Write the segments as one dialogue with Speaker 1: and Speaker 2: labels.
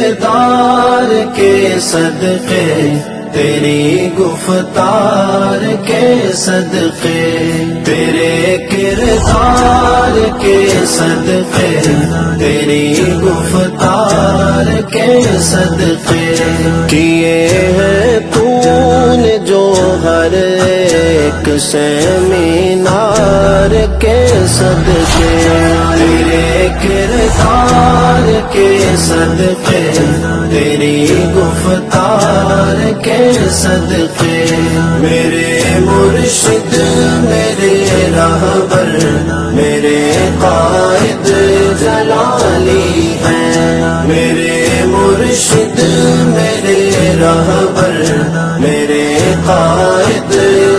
Speaker 1: کردار کے صدقے، تیری گفتار کے صدقے، تیرے کردار کے صدقے، تیری گفتار کے صدقے، کیے ہیں تو نے جو ہر ایک سے مینار کے صدقے، تیرے کردار کے صدقے، تیری گفتار کے صدقے، میرے مرشد میرے راہبر میرے قائد جلالی ہیں، میرے مرشد میرے راہبر میرے قائد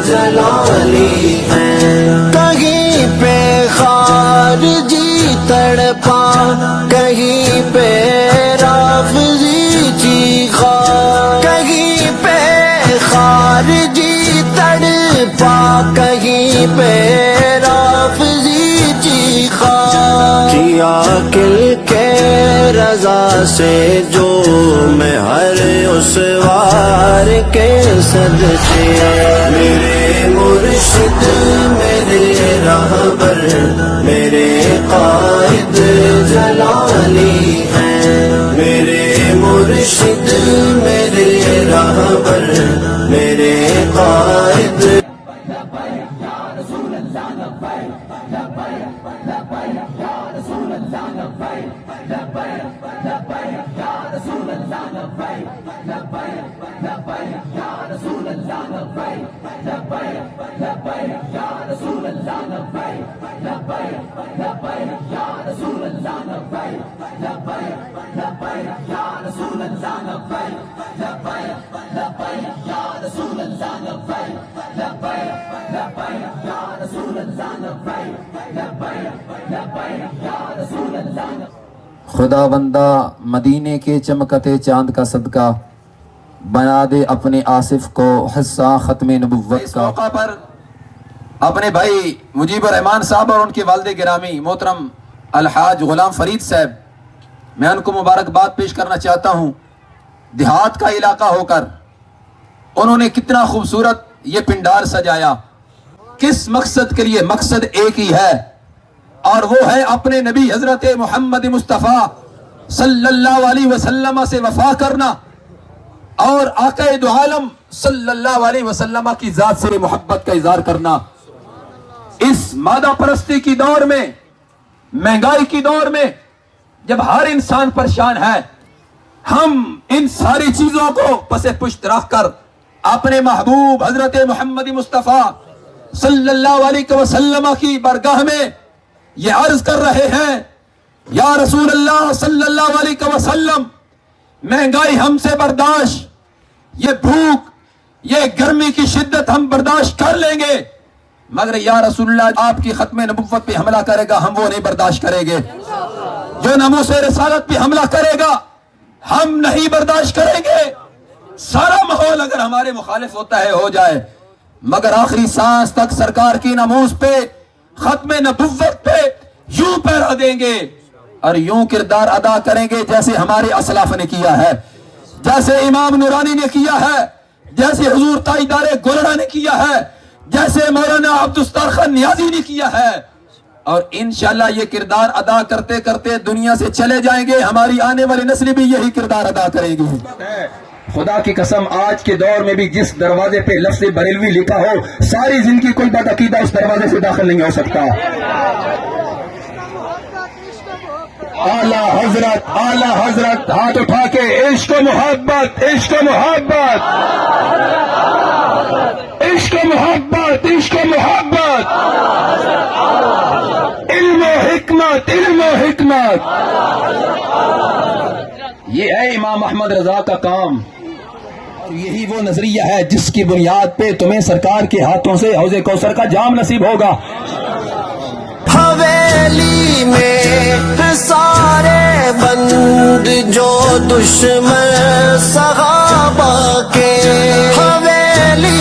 Speaker 1: جلالی ہیں، کہیں پہ خارجی تڑپا کہیں پہ رافضی چیخا، کہیں پہ خارجی تڑپا کہیں پہ رافضی چیخا، کیا کل کے رضا سے جو میں ہر اس وار کے صدقے، میرے مرشد میرے راہبر میرے قائد جلالی ہیں، میرے مرشد میرے راہبر میرے قائد
Speaker 2: خدا بندہ مدینے کے چمکتے چاند کا صدقہ بنا دے اپنے آصف کو حصہ ختم نبوت کا۔
Speaker 3: اس موقع پر اپنے بھائی مجیب الرحمان صاحب اور ان کے والد گرامی محترم الحاج غلام فرید صاحب، میں ان کو مبارکباد پیش کرنا چاہتا ہوں۔ دیہات کا علاقہ ہو کر انہوں نے کتنا خوبصورت یہ پنڈار سجایا، کس مقصد کے لیے؟ مقصد ایک ہی ہے، اور وہ ہے اپنے نبی حضرت محمد مصطفیٰ صلی اللہ علیہ وسلم سے وفا کرنا اور آقا دو عالم صلی اللہ علیہ وسلم کی ذات سے محبت کا اظہار کرنا۔ اس مادہ پرستی کی دور میں، مہنگائی کی دور میں، جب ہر انسان پریشان ہے، ہم ان ساری چیزوں کو پس پشت رکھ کر اپنے محبوب حضرت محمد مصطفیٰ صلی اللہ علیہ وسلم کی بارگاہ میں یہ عرض کر رہے ہیں، یا رسول اللہ صلی اللہ علیہ وسلم، مہنگائی ہم سے برداشت، یہ بھوک، یہ گرمی کی شدت ہم برداشت کر لیں گے، مگر یا رسول اللہ آپ کی ختم نبوت پہ حملہ کرے گا ہم وہ نہیں برداشت کریں گے، جو ناموس رسالت پہ حملہ کرے گا ہم نہیں برداشت کریں گے۔ سارا ماحول اگر ہمارے مخالف ہوتا ہے ہو جائے، مگر آخری سانس تک سرکار کی ناموس پہ، ختم نبوت پہ یوں پیرا دیں گے اور یوں کردار ادا کریں گے جیسے ہمارے اسلاف نے کیا ہے، جیسے امام نورانی نے کیا ہے، جیسے حضور تاجدار گولڑا نے کیا ہے، جیسے مولانا عبدالستار خان نیازی نے کیا ہے، اور انشاءاللہ یہ کردار ادا کرتے کرتے دنیا سے چلے جائیں گے، ہماری آنے والی نسل بھی یہی کردار ادا کرے گی۔ خدا کی قسم آج کے دور میں بھی جس دروازے پہ لفظ بریلوی لکھا ہو، ساری زندگی کوئی بد عقیدہ اس دروازے سے داخل نہیں ہو سکتا۔ اعلی حضرت ہاتھ اٹھا کے عشق و محبت، عشق و محبت، عشق و محبت، عشق و محبت، علم و حکمت، علم و حکمت، یہ ہے امام احمد رضا کا کام، اور یہی وہ نظریہ ہے جس کی بنیاد پہ تمہیں سرکار کے ہاتھوں سے حوض کوثر کا جام نصیب ہوگا۔
Speaker 1: حویلی میں سارے بند جو دشمن صحابہ کے، حویلی